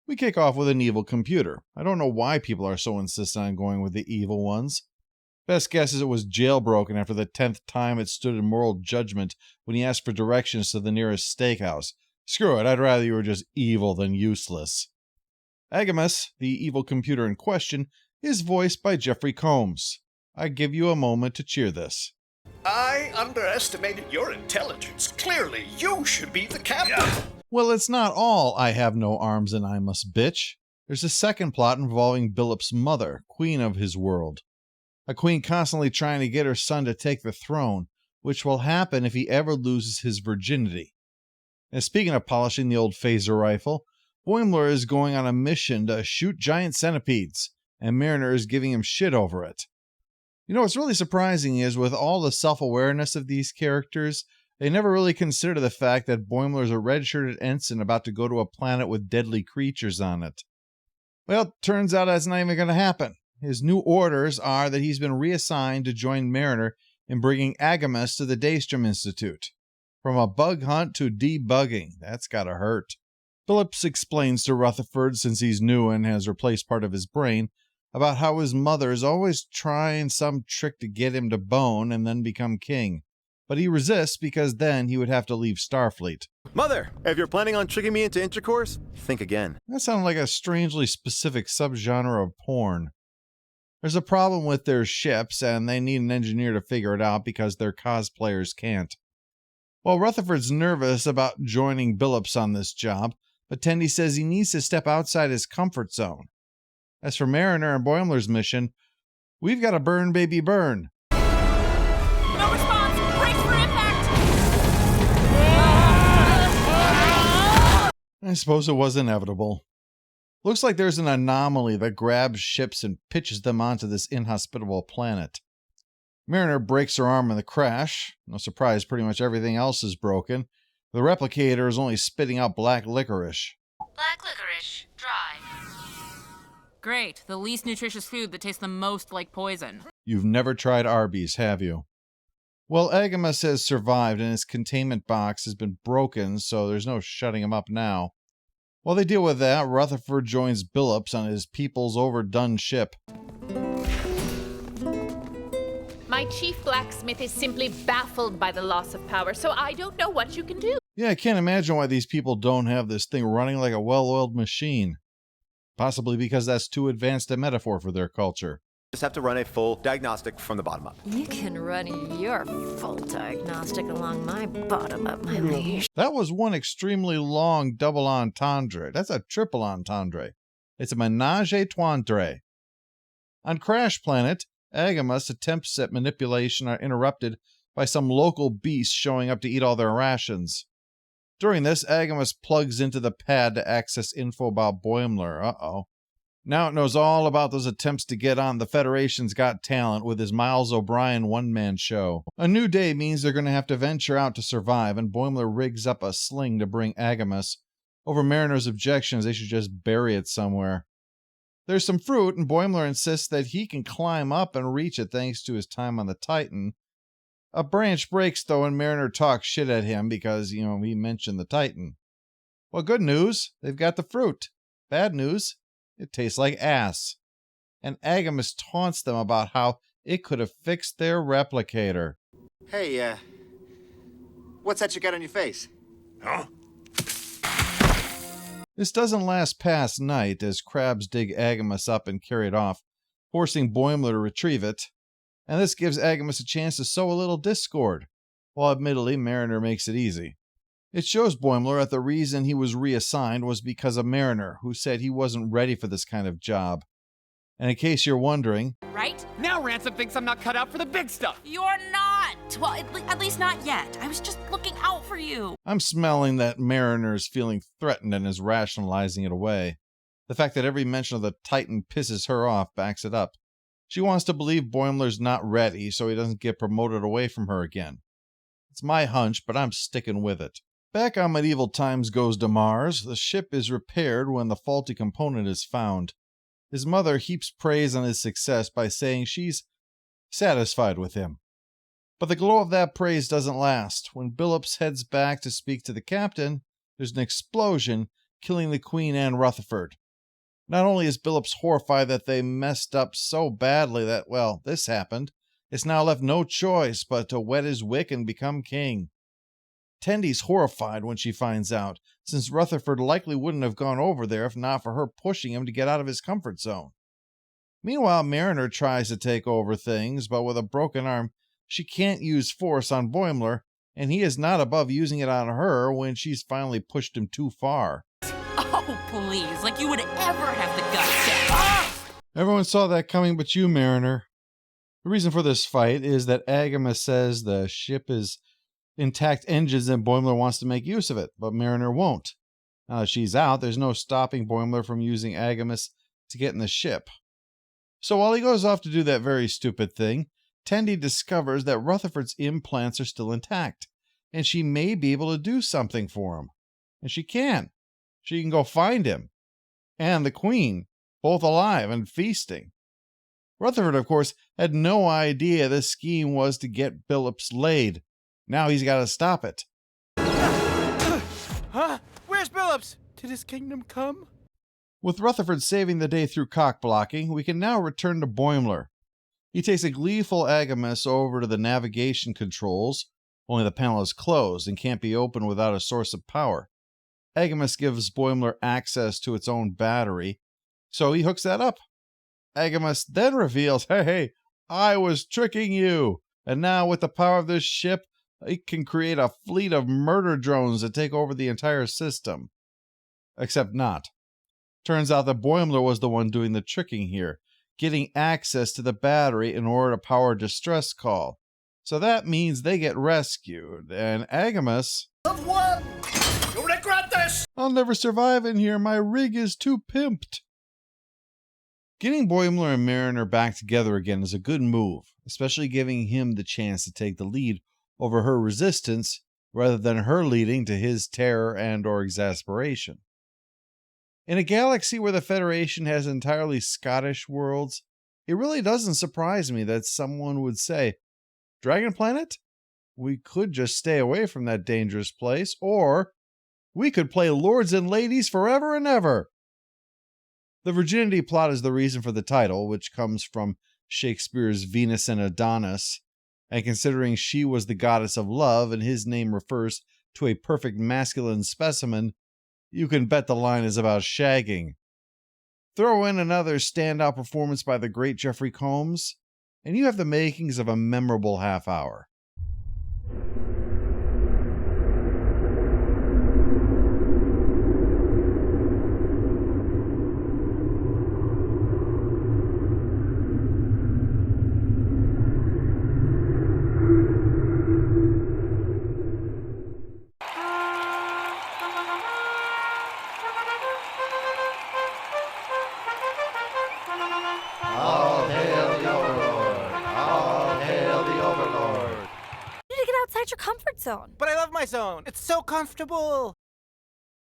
We kick off with an evil computer. I don't know why people are so insistent on going with the evil ones. Best guess is it was jailbroken after the 10th time it stood in moral judgment when he asked for directions to the nearest steakhouse. Screw it, I'd rather you were just evil than useless. Agamus, the evil computer in question, is voiced by Jeffrey Combs. I give you a moment to cheer this. I underestimated your intelligence. Clearly, you should be the captain. Well, it's not all I have no arms and I must bitch. There's a second plot involving Billup's mother, queen of his world. A queen constantly trying to get her son to take the throne, which will happen if he ever loses his virginity. And speaking of polishing the old phaser rifle, Boimler is going on a mission to shoot giant centipedes, and Mariner is giving him shit over it. You know what's really surprising is, with all the self-awareness of these characters, they never really consider the fact that Boimler is a red-shirted ensign about to go to a planet with deadly creatures on it. Well, turns out that's not even going to happen. His new orders are that he's been reassigned to join Mariner in bringing Agamus to the Daystrom Institute. From a bug hunt to debugging, that's gotta hurt. Phillips explains to Rutherford, since he's new and has replaced part of his brain, about how his mother is always trying some trick to get him to bone and then become king. But he resists because then he would have to leave Starfleet. Mother, if you're planning on tricking me into intercourse, think again. That sounds like a strangely specific subgenre of porn. There's a problem with their ships, and they need an engineer to figure it out because their cosplayers can't. Well, Rutherford's nervous about joining Billups on this job, but Tendi says he needs to step outside his comfort zone. As for Mariner and Boimler's mission, we've got to burn, baby, burn. No response! Brace for impact! I suppose it was inevitable. Looks like there's an anomaly that grabs ships and pitches them onto this inhospitable planet. Mariner breaks her arm in the crash. No surprise, pretty much everything else is broken. The replicator is only spitting out black licorice. Black licorice, dry. Great, the least nutritious food that tastes the most like poison. You've never tried Arby's, have you? Well, Agamus has survived and his containment box has been broken, so there's no shutting him up now. While they deal with that, Rutherford joins Billups on his people's overdone ship. My chief blacksmith is simply baffled by the loss of power, so I don't know what you can do. Yeah, I can't imagine why these people don't have this thing running like a well-oiled machine. Possibly because that's too advanced a metaphor for their culture. Just have to run a full diagnostic from the bottom up. You can run your full diagnostic along my bottom up, my liege. That was one extremely long double entendre. That's a triple entendre. It's a menage a trois. On Crash Planet, Agamus attempts at manipulation are interrupted by some local beast showing up to eat all their rations. During this, Agamus plugs into the pad to access info about Boimler. Uh-oh. Now it knows all about those attempts to get on the Federation's Got Talent with his Miles O'Brien one-man show. A new day means they're going to have to venture out to survive, and Boimler rigs up a sling to bring Agamus. Over Mariner's objections, they should just bury it somewhere. There's some fruit, and Boimler insists that he can climb up and reach it thanks to his time on the Titan. A branch breaks, though, and Mariner talks shit at him because, he mentioned the Titan. Well, good news, they've got the fruit. Bad news, it tastes like ass. And Agamus taunts them about how it could have fixed their replicator. Hey, what's that you got on your face? Huh? This doesn't last past night as crabs dig Agamus up and carry it off, forcing Boimler to retrieve it. And this gives Agamus a chance to sow a little discord, while admittedly Mariner makes it easy. It shows Boimler that the reason he was reassigned was because of Mariner, who said he wasn't ready for this kind of job. And in case you're wondering... Right? Now Ransom thinks I'm not cut out for the big stuff. You're not! Well, at least not yet. I was just looking out for you. I'm smelling that Mariner's feeling threatened and is rationalizing it away. The fact that every mention of the Titan pisses her off backs it up. She wants to believe Boimler's not ready so he doesn't get promoted away from her again. It's my hunch, but I'm sticking with it. Back on Medieval Times Goes to Mars, the ship is repaired when the faulty component is found. His mother heaps praise on his success by saying she's satisfied with him. But the glow of that praise doesn't last. When Billups heads back to speak to the captain, there's an explosion, killing the Queen and Rutherford. Not only is Billups horrified that they messed up so badly that, well, this happened, it's now left no choice but to wet his wick and become king. Tendy's horrified when she finds out, since Rutherford likely wouldn't have gone over there if not for her pushing him to get out of his comfort zone. Meanwhile, Mariner tries to take over things, but with a broken arm, she can't use force on Boimler, and he is not above using it on her when she's finally pushed him too far. Oh, please. Like you would ever have the guts to... Ah! Everyone saw that coming but you, Mariner. The reason for this fight is that Agamas says the ship is intact engines and Boimler wants to make use of it, but Mariner won't. Now that she's out, there's no stopping Boimler from using Agamas to get in the ship. So while he goes off to do that very stupid thing, Tendy discovers that Rutherford's implants are still intact, and she may be able to do something for him. And she can. She can go find him. And the Queen, both alive and feasting. Rutherford, of course, had no idea this scheme was to get Billups laid. Now he's got to stop it. Huh? Where's Billups? Did his kingdom come? With Rutherford saving the day through cock-blocking, we can now return to Boimler. He takes a gleeful Agamas over to the navigation controls, only the panel is closed and can't be opened without a source of power. Agamas gives Boimler access to its own battery, so he hooks that up. Agamas then reveals, hey, I was tricking you, and now with the power of this ship, it can create a fleet of murder drones that take over the entire system. Except not. Turns out that Boimler was the one doing the tricking here, getting access to the battery in order to power a distress call. So that means they get rescued, and Agamas... Someone! You'll regret this! I'll never survive in here, my rig is too pimped. Getting Boimler and Mariner back together again is a good move, especially giving him the chance to take the lead over her resistance rather than her leading to his terror and or exasperation. In a galaxy where the Federation has entirely Scottish worlds, it really doesn't surprise me that someone would say, Dragon Planet? We could just stay away from that dangerous place, or we could play lords and ladies forever and ever. The virginity plot is the reason for the title, which comes from Shakespeare's Venus and Adonis, and considering she was the goddess of love and his name refers to a perfect masculine specimen, you can bet the line is about shagging. Throw in another standout performance by the great Jeffrey Combs, and you have the makings of a memorable half hour. All hail the Overlord! All hail the Overlord! You need to get outside your comfort zone. But I love my zone. It's so comfortable.